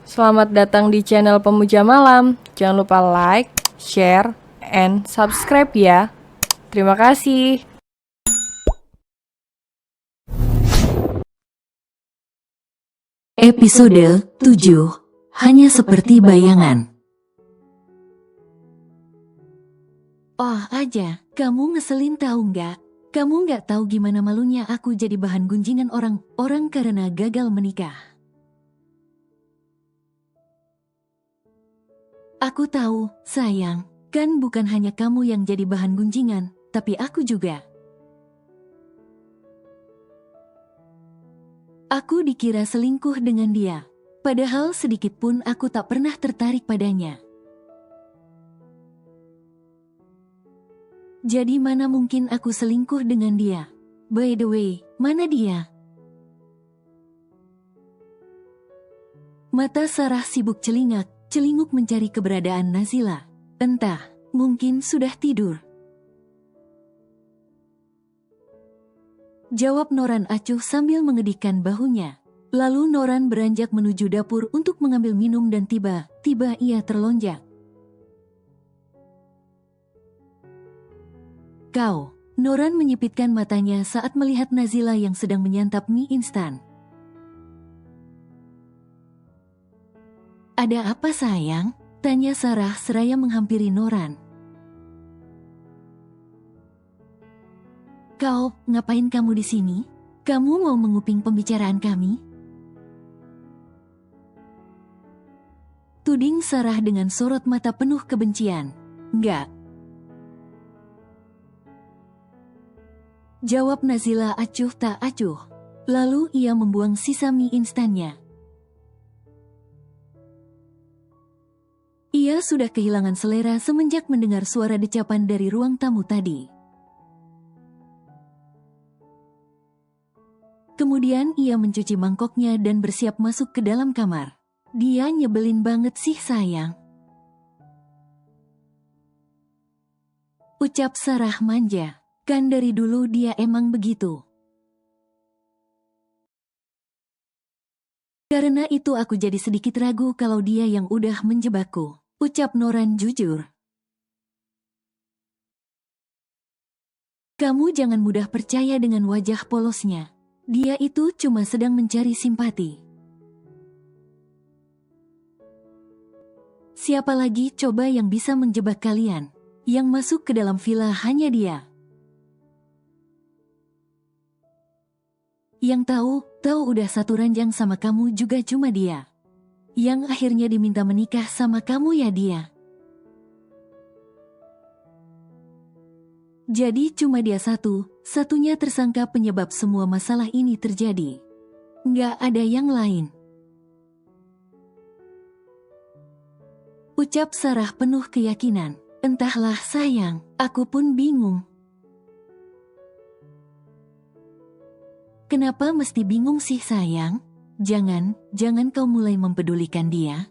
Selamat datang di channel Pemuja Malam. Jangan lupa like, share, and subscribe ya. Terima kasih. Episode 7. Hanya seperti bayangan. Oh aja, kamu ngeselin tahu nggak? Kamu nggak tahu gimana malunya aku jadi bahan gunjingan orang karena gagal menikah. Aku tahu, sayang, kan bukan hanya kamu yang jadi bahan gunjingan, tapi aku juga. Aku dikira selingkuh dengan dia, padahal sedikit pun aku tak pernah tertarik padanya. Jadi mana mungkin aku selingkuh dengan dia? By the way, mana dia? Mata Sarah sibuk celinguk mencari keberadaan Nazila. Entah, mungkin sudah tidur. Jawab Noran acuh sambil mengedihkan bahunya. Lalu Noran beranjak menuju dapur untuk mengambil minum dan tiba-tiba ia terlonjak. Kau, Noran menyipitkan matanya saat melihat Nazila yang sedang menyantap mie instan. Ada apa sayang? Tanya Sarah seraya menghampiri Noran. Kau, ngapain kamu di sini? Kamu mau menguping pembicaraan kami? Tuding Sarah dengan sorot mata penuh kebencian. Enggak. Jawab Nazila acuh tak acuh. Lalu ia membuang sisa mie instannya. Ia sudah kehilangan selera semenjak mendengar suara decapan dari ruang tamu tadi. Kemudian ia mencuci mangkoknya dan bersiap masuk ke dalam kamar. Dia nyebelin banget sih sayang. Ucap Sarah manja. Kan dari dulu dia emang begitu. Karena itu aku jadi sedikit ragu kalau dia yang udah menjebakku. Ucap Noran jujur. Kamu jangan mudah percaya dengan wajah polosnya. Dia itu cuma sedang mencari simpati. Siapa lagi coba yang bisa menjebak kalian? Yang masuk ke dalam villa hanya dia. Yang tahu udah satu ranjang sama kamu juga cuma dia. Yang akhirnya diminta menikah sama kamu ya dia. Jadi cuma dia satunya tersangka penyebab semua masalah ini terjadi. Nggak ada yang lain. Ucap Sarah penuh keyakinan. Entahlah sayang, aku pun bingung. Kenapa mesti bingung sih sayang? Jangan kau mulai mempedulikan dia.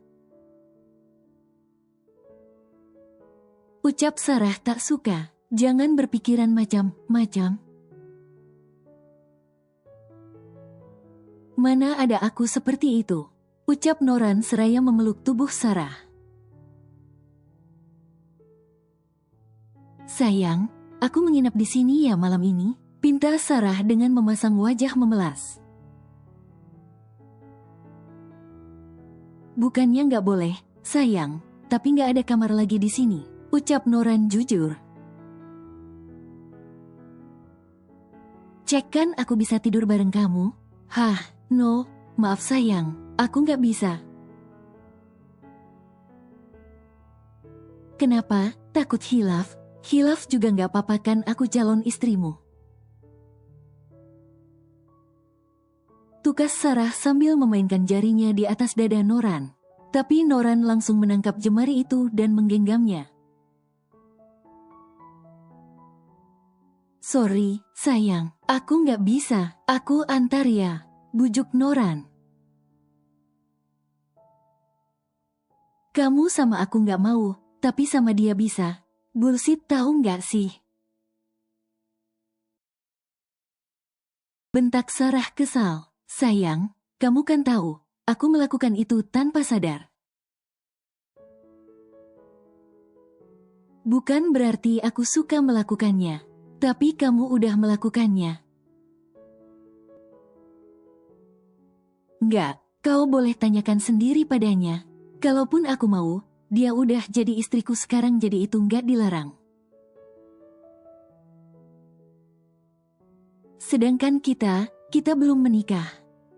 Ucap Sarah tak suka. Jangan berpikiran macam-macam. Mana ada aku seperti itu? Ucap Noran seraya memeluk tubuh Sarah. Sayang, aku menginap di sini ya malam ini. Pinta Sarah dengan memasang wajah memelas. Bukannya nggak boleh, sayang, tapi nggak ada kamar lagi di sini. Ucap Noran jujur. Cek kan aku bisa tidur bareng kamu? Hah, no, maaf sayang, aku nggak bisa. Kenapa? Takut hilaf? Hilaf juga nggak apa-apa kan aku calon istrimu. Tukas Sarah sambil memainkan jarinya di atas dada Noran. Tapi Noran langsung menangkap jemari itu dan menggenggamnya. Sorry, sayang, aku nggak bisa, aku antar ya, bujuk Noran. Kamu sama aku nggak mau, tapi sama dia bisa. Bullshit tahu nggak sih? Bentak Sarah kesal. Sayang, kamu kan tahu, aku melakukan itu tanpa sadar. Bukan berarti aku suka melakukannya, tapi kamu udah melakukannya. Enggak, kau boleh tanyakan sendiri padanya. Kalaupun aku mau, dia udah jadi istriku sekarang, jadi itu enggak dilarang. Sedangkan kita belum menikah.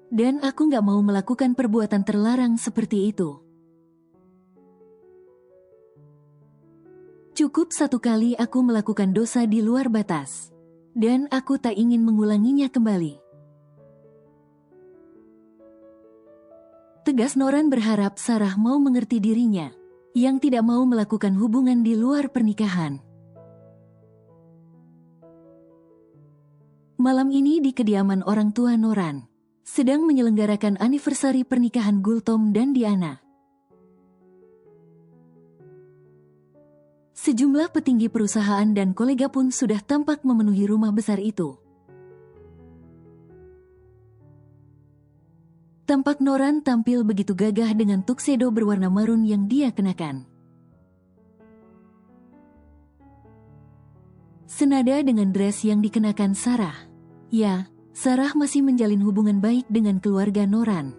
Dan aku nggak mau melakukan perbuatan terlarang seperti itu. Cukup satu kali aku melakukan dosa di luar batas. Dan aku tak ingin mengulanginya kembali. Tegas Noran berharap Sarah mau mengerti dirinya, yang tidak mau melakukan hubungan di luar pernikahan. Malam ini di kediaman orang tua Noran, sedang menyelenggarakan anniversary pernikahan Gultom dan Diana. Sejumlah petinggi perusahaan dan kolega pun sudah tampak memenuhi rumah besar itu. Tampak Noran tampil begitu gagah dengan tuxedo berwarna marun yang dia kenakan. Senada dengan dress yang dikenakan Sarah. Ya, Sarah masih menjalin hubungan baik dengan keluarga Noran.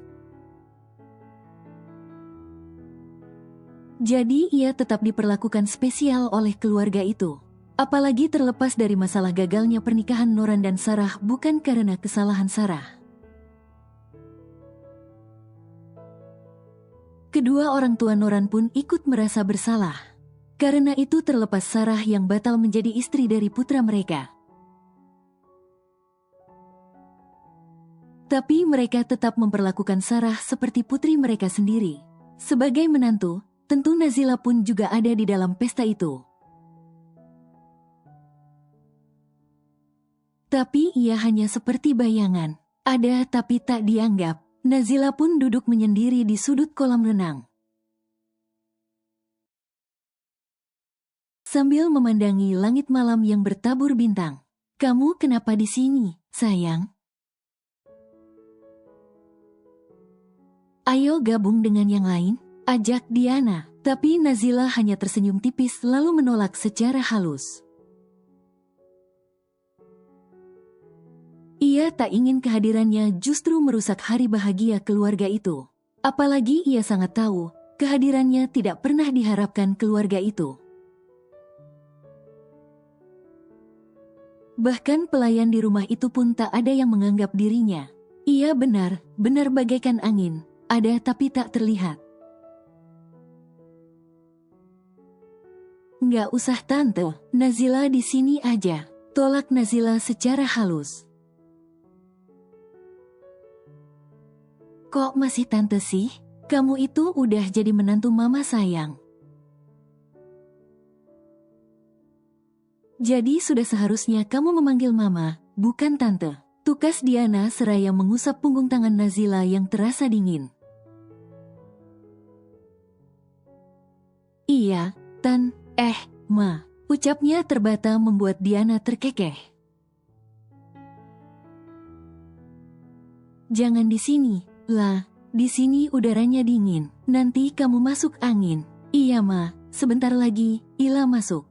Jadi ia tetap diperlakukan spesial oleh keluarga itu. Apalagi terlepas dari masalah gagalnya pernikahan Noran dan Sarah bukan karena kesalahan Sarah. Kedua orang tua Noran pun ikut merasa bersalah. Karena itu terlepas Sarah yang batal menjadi istri dari putra mereka. Tapi mereka tetap memperlakukan Sarah seperti putri mereka sendiri. Sebagai menantu, tentu Nazila pun juga ada di dalam pesta itu. Tapi ia hanya seperti bayangan. Ada tapi tak dianggap. Nazila pun duduk menyendiri di sudut kolam renang. Sambil memandangi langit malam yang bertabur bintang. Kamu kenapa di sini, sayang? Ayo gabung dengan yang lain, ajak Diana. Tapi Nazila hanya tersenyum tipis lalu menolak secara halus. Ia tak ingin kehadirannya justru merusak hari bahagia keluarga itu. Apalagi ia sangat tahu, kehadirannya tidak pernah diharapkan keluarga itu. Bahkan pelayan di rumah itu pun tak ada yang menganggap dirinya. Ia benar bagaikan angin. Ada tapi tak terlihat. Nggak usah tante, Nazila di sini aja. Tolak Nazila secara halus. Kok masih tante sih? Kamu itu udah jadi menantu mama sayang. Jadi sudah seharusnya kamu memanggil mama, bukan tante. Tukas Diana seraya mengusap punggung tangan Nazila yang terasa dingin. Iya, Tan, Ma, ucapnya terbata membuat Diana terkekeh. Jangan di sini, lah, di sini udaranya dingin, nanti kamu masuk angin. Iya Ma, sebentar lagi, Ila masuk.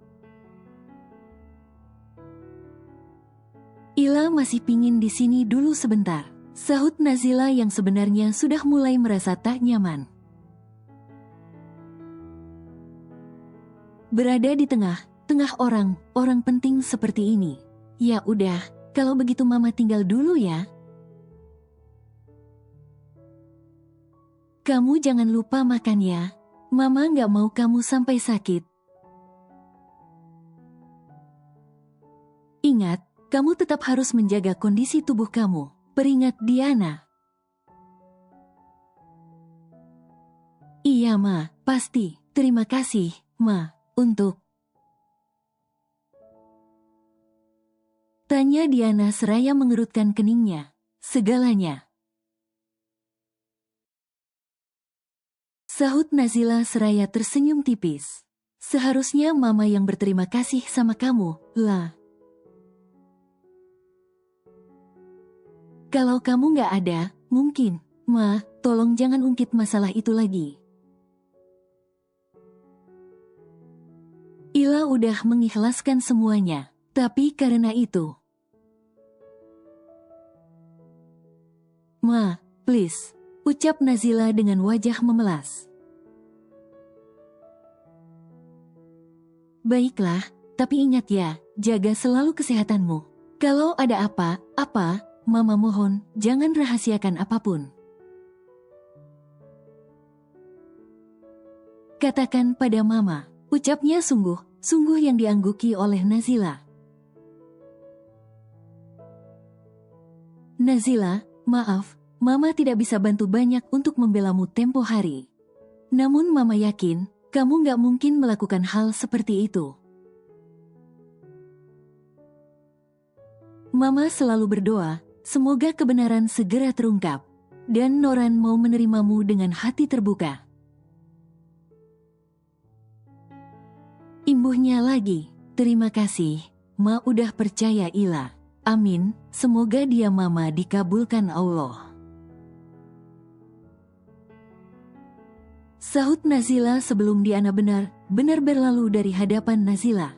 Ila masih pingin di sini dulu sebentar, sahut Nazila yang sebenarnya sudah mulai merasa tak nyaman. Berada di tengah orang penting seperti ini. Ya udah, kalau begitu mama tinggal dulu ya. Kamu jangan lupa makan ya. Mama nggak mau kamu sampai sakit. Ingat, kamu tetap harus menjaga kondisi tubuh kamu. Peringat Diana. Iya Ma, pasti. Terima kasih, Ma. Untuk tanya Diana seraya mengerutkan keningnya. Segalanya. Sahut Nazila seraya tersenyum tipis. Seharusnya mama yang berterima kasih sama kamu, lah. Kalau kamu gak ada, mungkin Ma, tolong jangan ungkit masalah itu lagi. Ila udah mengikhlaskan semuanya, tapi karena itu. Ma, please, ucap Nazila dengan wajah memelas. Baiklah, tapi ingat ya, jaga selalu kesehatanmu. Kalau ada apa-apa, Mama mohon, jangan rahasiakan apapun. Katakan pada Mama, ucapnya sungguh yang diangguki oleh Nazila. Nazila, maaf, Mama tidak bisa bantu banyak untuk membelamu tempo hari. Namun Mama yakin, kamu gak mungkin melakukan hal seperti itu. Mama selalu berdoa, semoga kebenaran segera terungkap, dan Noran mau menerimamu dengan hati terbuka. Imbuhnya lagi, terima kasih, Ma udah percaya Ila. Amin, semoga dia Mama dikabulkan Allah. Sahut Nazila sebelum Diana benar berlalu dari hadapan Nazila.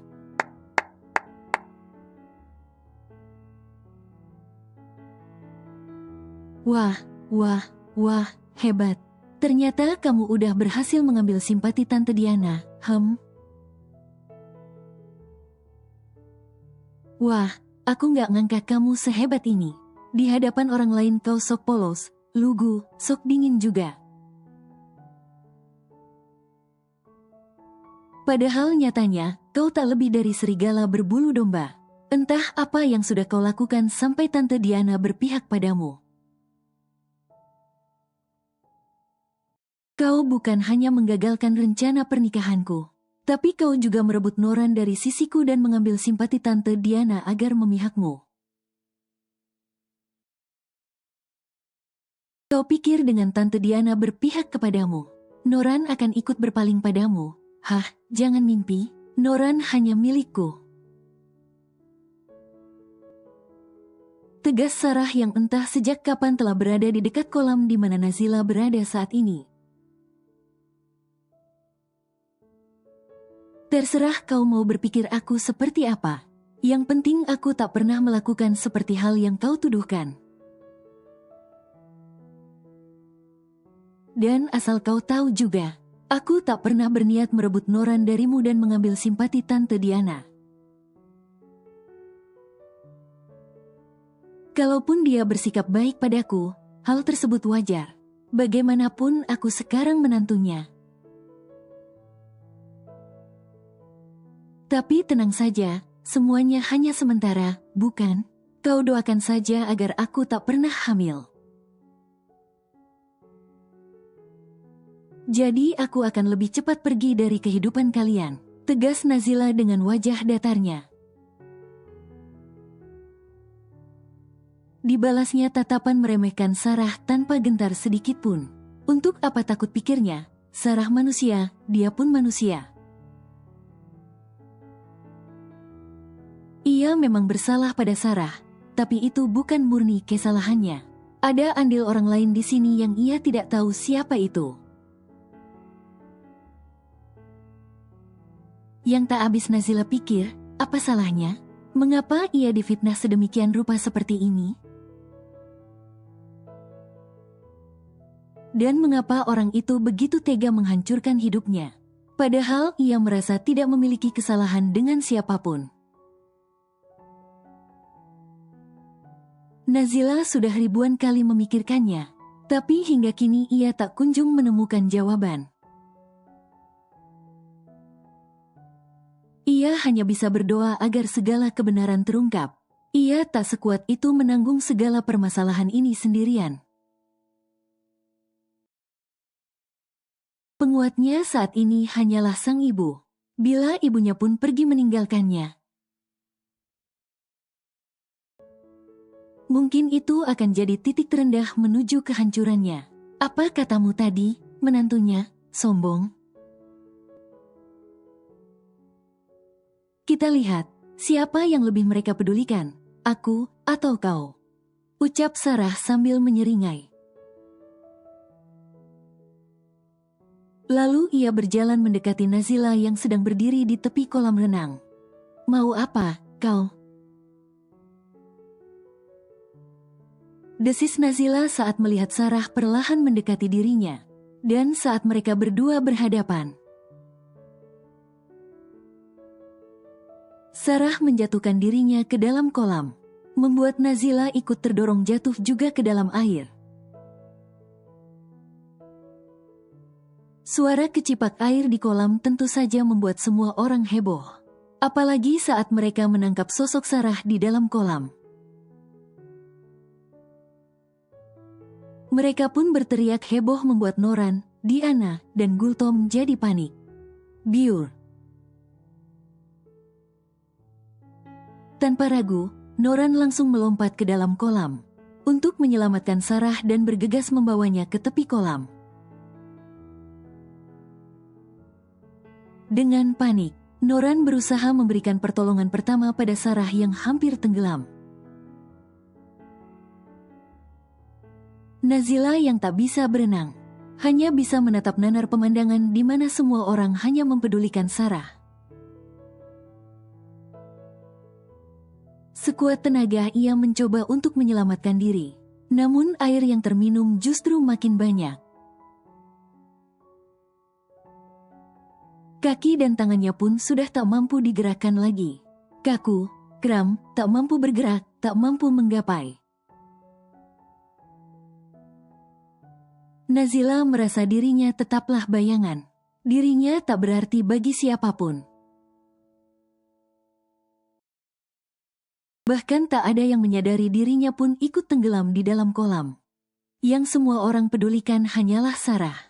Wah, hebat. Ternyata kamu udah berhasil mengambil simpati Tante Diana, Wah, aku gak ngangka kamu sehebat ini. Di hadapan orang lain kau sok polos, lugu, sok dingin juga. Padahal nyatanya, kau tak lebih dari serigala berbulu domba. Entah apa yang sudah kau lakukan sampai Tante Diana berpihak padamu. Kau bukan hanya menggagalkan rencana pernikahanku, tapi kau juga merebut Noran dari sisiku dan mengambil simpati Tante Diana agar memihakmu. Kau pikir dengan Tante Diana berpihak kepadamu, Noran akan ikut berpaling padamu? Hah, jangan mimpi, Noran hanya milikku. Tegas Sarah yang entah sejak kapan telah berada di dekat kolam di mana Nazila berada saat ini. Terserah kau mau berpikir aku seperti apa. Yang penting aku tak pernah melakukan seperti hal yang kau tuduhkan. Dan asal kau tahu juga, aku tak pernah berniat merebut Noran darimu dan mengambil simpati Tante Diana. Kalaupun dia bersikap baik padaku, hal tersebut wajar. Bagaimanapun aku sekarang menantunya. Tapi tenang saja, semuanya hanya sementara, bukan? Kau doakan saja agar aku tak pernah hamil. Jadi aku akan lebih cepat pergi dari kehidupan kalian, tegas Nazila dengan wajah datarnya. Dibalasnya tatapan meremehkan Sarah tanpa gentar sedikit pun. Untuk apa takut pikirnya? Sarah manusia, dia pun manusia. Ia memang bersalah pada Sarah, tapi itu bukan murni kesalahannya. Ada andil orang lain di sini yang ia tidak tahu siapa itu. Yang tak habis Nazila pikir, apa salahnya? Mengapa ia difitnah sedemikian rupa seperti ini? Dan mengapa orang itu begitu tega menghancurkan hidupnya? Padahal ia merasa tidak memiliki kesalahan dengan siapapun. Nazila sudah ribuan kali memikirkannya, tapi hingga kini ia tak kunjung menemukan jawaban. Ia hanya bisa berdoa agar segala kebenaran terungkap. Ia tak sekuat itu menanggung segala permasalahan ini sendirian. Penguatnya saat ini hanyalah sang ibu. Bila ibunya pun pergi meninggalkannya, mungkin itu akan jadi titik terendah menuju kehancurannya. Apa katamu tadi, menantunya, sombong? Kita lihat, siapa yang lebih mereka pedulikan, aku atau kau? Ucap Sarah sambil menyeringai. Lalu ia berjalan mendekati Nazila yang sedang berdiri di tepi kolam renang. "Mau apa, kau?" desis Nazila saat melihat Sarah perlahan mendekati dirinya. Dan saat mereka berdua berhadapan, Sarah menjatuhkan dirinya ke dalam kolam, membuat Nazila ikut terdorong jatuh juga ke dalam air. Suara kecipak air di kolam tentu saja membuat semua orang heboh. Apalagi saat mereka menangkap sosok Sarah di dalam kolam. Mereka pun berteriak heboh membuat Noran, Diana, dan Gultom jadi panik. Biur. Tanpa ragu, Noran langsung melompat ke dalam kolam untuk menyelamatkan Sarah dan bergegas membawanya ke tepi kolam. Dengan panik, Noran berusaha memberikan pertolongan pertama pada Sarah yang hampir tenggelam. Nazila yang tak bisa berenang, hanya bisa menatap nanar pemandangan di mana semua orang hanya mempedulikan Sarah. Sekuat tenaga ia mencoba untuk menyelamatkan diri, namun air yang terminum justru makin banyak. Kaki dan tangannya pun sudah tak mampu digerakkan lagi. Kaku, kram, tak mampu bergerak, tak mampu menggapai. Nazila merasa dirinya tetaplah bayangan. Dirinya tak berarti bagi siapapun. Bahkan tak ada yang menyadari dirinya pun ikut tenggelam di dalam kolam. Yang semua orang pedulikan hanyalah Sarah.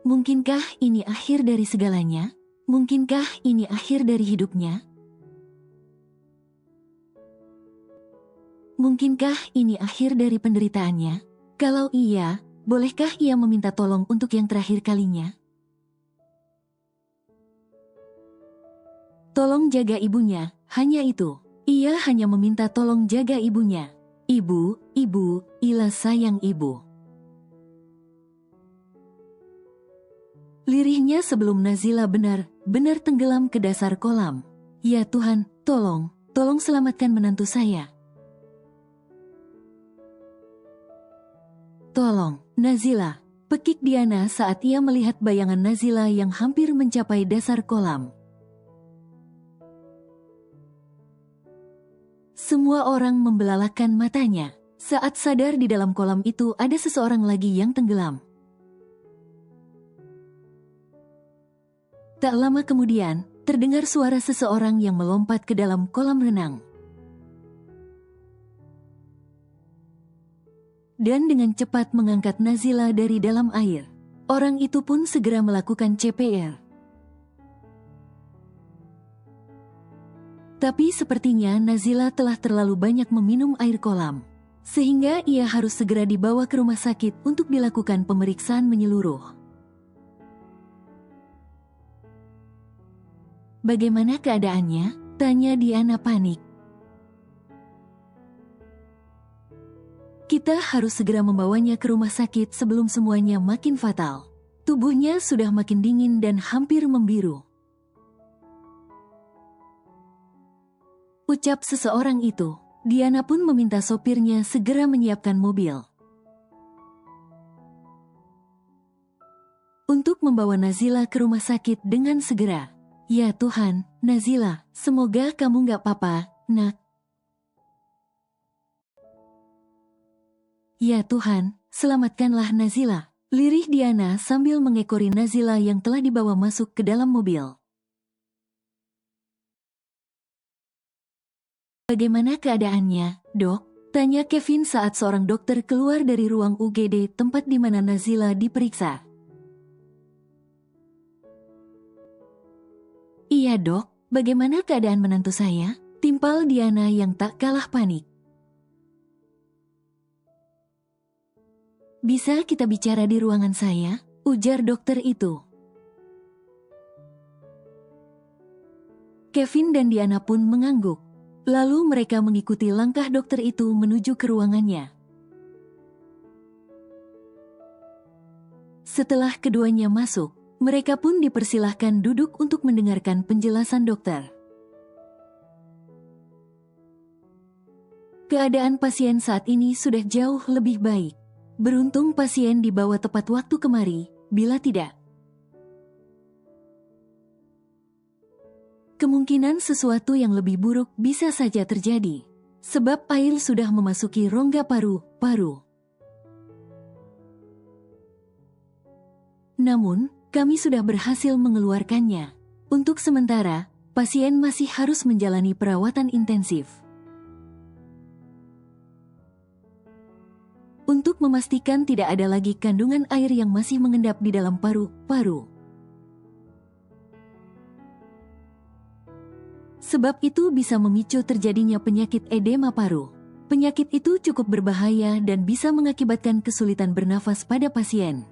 Mungkinkah ini akhir dari segalanya? Mungkinkah ini akhir dari hidupnya? Mungkinkah ini akhir dari penderitaannya? Kalau iya, bolehkah ia meminta tolong untuk yang terakhir kalinya? Tolong jaga ibunya, hanya itu. Ia hanya meminta tolong jaga ibunya. Ibu, Ila sayang ibu. Lirihnya sebelum Nazila benar-benar tenggelam ke dasar kolam. Ya Tuhan, tolong selamatkan menantu saya. Tolong, Nazila, pekik Diana saat ia melihat bayangan Nazila yang hampir mencapai dasar kolam. Semua orang membelalakan matanya saat sadar di dalam kolam itu ada seseorang lagi yang tenggelam. Tak lama kemudian, terdengar suara seseorang yang melompat ke dalam kolam renang. Dan dengan cepat mengangkat Nazila dari dalam air. Orang itu pun segera melakukan CPR. Tapi sepertinya Nazila telah terlalu banyak meminum air kolam, sehingga ia harus segera dibawa ke rumah sakit untuk dilakukan pemeriksaan menyeluruh. Bagaimana keadaannya? Tanya Diana panik. Kita harus segera membawanya ke rumah sakit sebelum semuanya makin fatal. Tubuhnya sudah makin dingin dan hampir membiru. Ucap seseorang itu. Diana pun meminta sopirnya segera menyiapkan mobil untuk membawa Nazila ke rumah sakit dengan segera. Ya Tuhan, Nazila, semoga kamu gak apa-apa, nak. Ya Tuhan, selamatkanlah Nazila. Lirih Diana sambil mengekori Nazila yang telah dibawa masuk ke dalam mobil. Bagaimana keadaannya, dok? Tanya Kevin saat seorang dokter keluar dari ruang UGD tempat di mana Nazila diperiksa. Iya dok, bagaimana keadaan menantu saya? Timpal Diana yang tak kalah panik. Bisa kita bicara di ruangan saya? Ujar dokter itu. Kevin dan Diana pun mengangguk. Lalu mereka mengikuti langkah dokter itu menuju ke ruangannya. Setelah keduanya masuk, mereka pun dipersilahkan duduk untuk mendengarkan penjelasan dokter. Keadaan pasien saat ini sudah jauh lebih baik. Beruntung pasien dibawa tepat waktu kemari, bila tidak, kemungkinan sesuatu yang lebih buruk bisa saja terjadi. Sebab air sudah memasuki rongga paru-paru. Namun, kami sudah berhasil mengeluarkannya. Untuk sementara, pasien masih harus menjalani perawatan intensif. Untuk memastikan tidak ada lagi kandungan air yang masih mengendap di dalam paru-paru. Sebab itu bisa memicu terjadinya penyakit edema paru. Penyakit itu cukup berbahaya dan bisa mengakibatkan kesulitan bernafas pada pasien.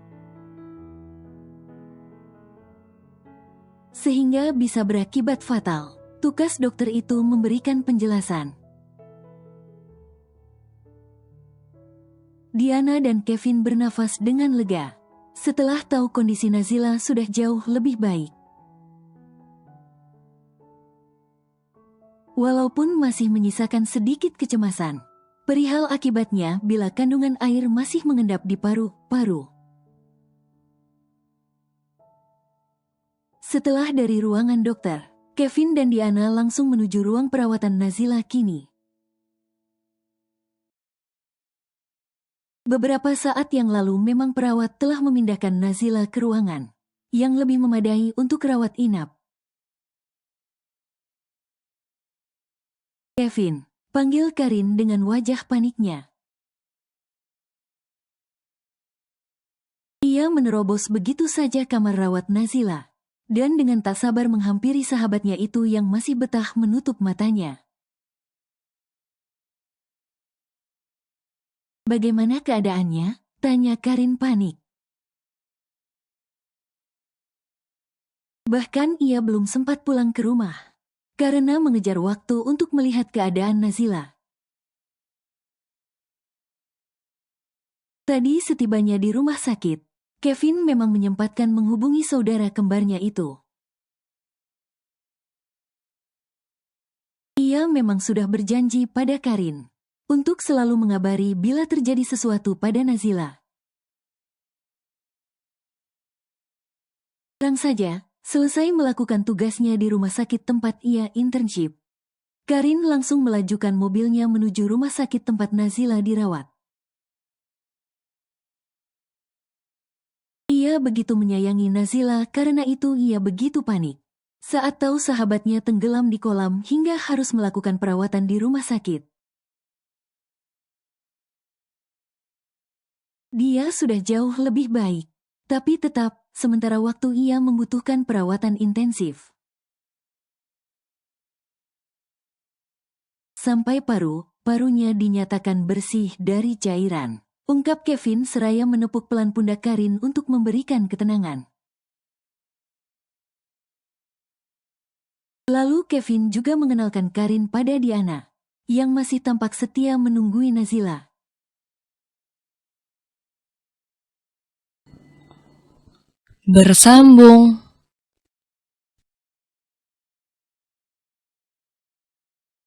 Sehingga bisa berakibat fatal. Tugas dokter itu memberikan penjelasan. Diana dan Kevin bernafas dengan lega. Setelah tahu kondisi Nazila sudah jauh lebih baik. Walaupun masih menyisakan sedikit kecemasan, perihal akibatnya bila kandungan air masih mengendap di paru-paru. Setelah dari ruangan dokter, Kevin dan Diana langsung menuju ruang perawatan Nazila kini. Beberapa saat yang lalu memang perawat telah memindahkan Nazila ke ruangan yang lebih memadai untuk rawat inap. Kevin, panggil Karin dengan wajah paniknya. Ia menerobos begitu saja kamar rawat Nazila, dan dengan tak sabar menghampiri sahabatnya itu yang masih betah menutup matanya. Bagaimana keadaannya? Tanya Karin panik. Bahkan ia belum sempat pulang ke rumah, karena mengejar waktu untuk melihat keadaan Nazila. Tadi setibanya di rumah sakit, Kevin memang menyempatkan menghubungi saudara kembarnya itu. Ia memang sudah berjanji pada Karin untuk selalu mengabari bila terjadi sesuatu pada Nazila. Langsung saja, selesai melakukan tugasnya di rumah sakit tempat ia internship, Karin langsung melajukan mobilnya menuju rumah sakit tempat Nazila dirawat. Ia begitu menyayangi Nazila karena itu ia begitu panik saat tahu sahabatnya tenggelam di kolam hingga harus melakukan perawatan di rumah sakit. Dia sudah jauh lebih baik, tapi tetap, sementara waktu ia membutuhkan perawatan intensif. Sampai parunya dinyatakan bersih dari cairan, ungkap Kevin seraya menepuk pelan pundak Karin untuk memberikan ketenangan. Lalu Kevin juga mengenalkan Karin pada Diana, yang masih tampak setia menunggui Nazila. Bersambung.